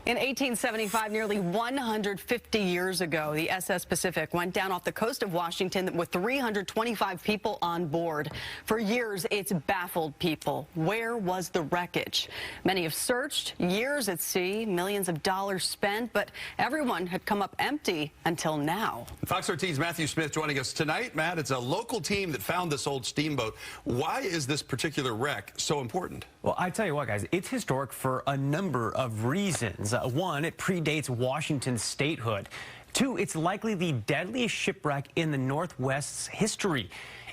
In 1875, nearly 150 years ago, the SS Pacific went down off the coast of Washington with 325 people on board. For years, it's baffled people. Where was the wreckage? Many have searched, years at sea, millions of dollars spent, but everyone had come up empty until now. Fox 13's Matthew Smith joining us tonight. Matt, it's a local team that found this old steamboat. Why is this particular wreck so important? Well, I tell you what, guys, it's historic for a number of reasons. One, it predates Washington's statehood. Two, it's likely the deadliest shipwreck in the Northwest's history.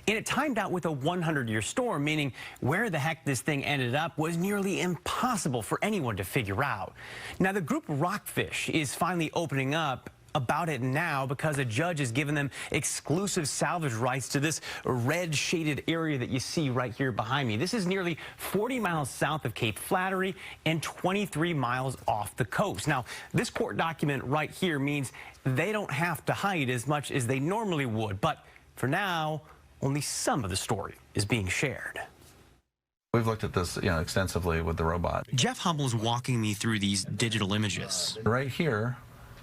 And it timed out with a 100-year storm, meaning where the heck this thing ended up was nearly impossible for anyone to figure out. Now, the group Rockfish is finally opening up about it now because a judge has given them exclusive salvage rights to this red shaded area that you see right here behind me. This is nearly 40 miles south of Cape Flattery and 23 miles off the coast. Now, this court document right here means they don't have to hide as much as they normally would, but for now, only some of the story is being shared. We've looked at this, extensively with the robot. Jeff Hummel is walking me through these digital images. Right here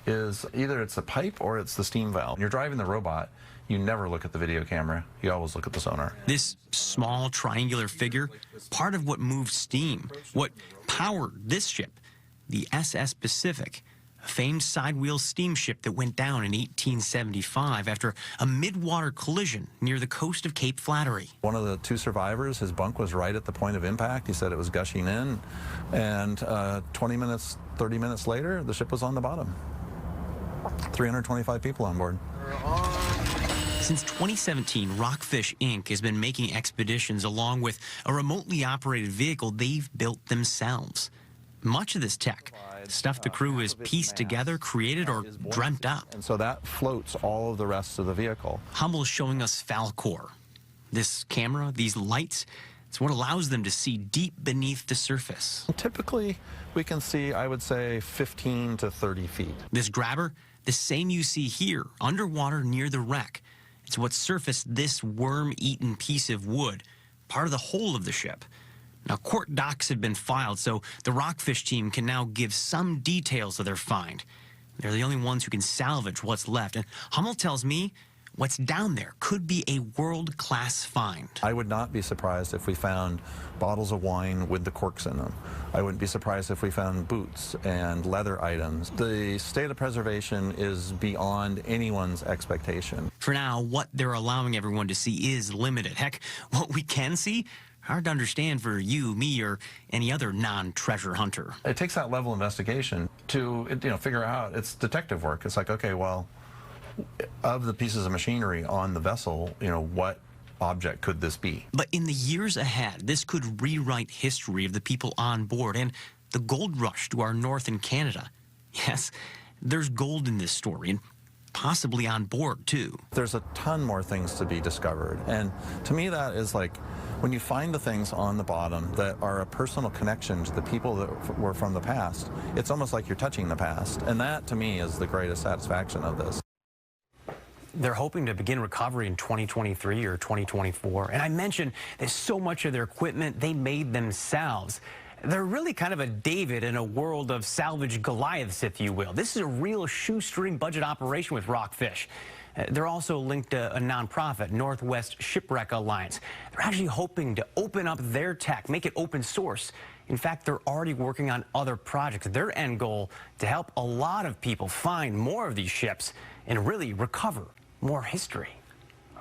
is either it's a pipe or it's the steam valve. When you're driving the robot, you never look at the video camera. You always look at the sonar. This small triangular figure, part of what moved steam, what powered this ship, the SS Pacific, a famed sidewheel steamship that went down in 1875 after a midwater collision near the coast of Cape Flattery. One of the two survivors, his bunk was right at the point of impact. He said it was gushing in, and 20 minutes, 30 minutes later, the ship was on the bottom. 325 people on board. Since 2017, Rockfish Inc. has been making expeditions along with a remotely operated vehicle they've built themselves. Much of this tech, stuff the crew has pieced together, created, or dreamt up. And so that floats all of the rest of the vehicle. Hummel is showing us Falcor. This camera, these lights, it's what allows them to see deep beneath the surface. Typically, we can see, I would say, 15 to 30 feet. This grabber, the same you see here, underwater near the wreck. It's what surfaced this worm-eaten piece of wood, part of the hull of the ship. Now, court docs have been filed, so the Rockfish team can now give some details of their find. They're the only ones who can salvage what's left. And Hummel tells me what's down there could be a world-class find. I would not be surprised if we found bottles of wine with the corks in them. I wouldn't be surprised if we found boots and leather items. The state of preservation is beyond anyone's expectation. For now, what they're allowing everyone to see is limited. Heck, what we can see, hard to understand for you, me, or any other non-treasure hunter. It takes that level of investigation to figure out. It's detective work. It's like, okay, well, of the pieces of machinery on the vessel, what object could this be? But in the years ahead, this could rewrite history of the people on board and the gold rush to our north in Canada. Yes, there's gold in this story, and possibly on board, too. There's a ton more things to be discovered, and to me that is like when you find the things on the bottom that are a personal connection to the people that were from the past, it's almost like you're touching the past, and that, to me, is the greatest satisfaction of this. They're hoping to begin recovery in 2023 or 2024. And I mentioned that so much of their equipment they made themselves. They're really kind of a David in a world of salvage Goliaths, if you will. This is a real shoestring budget operation with Rockfish. They're also linked to a nonprofit, Northwest Shipwreck Alliance. They're actually hoping to open up their tech, make it open source. In fact, they're already working on other projects. Their end goal, to help a lot of people find more of these ships and really recover more history.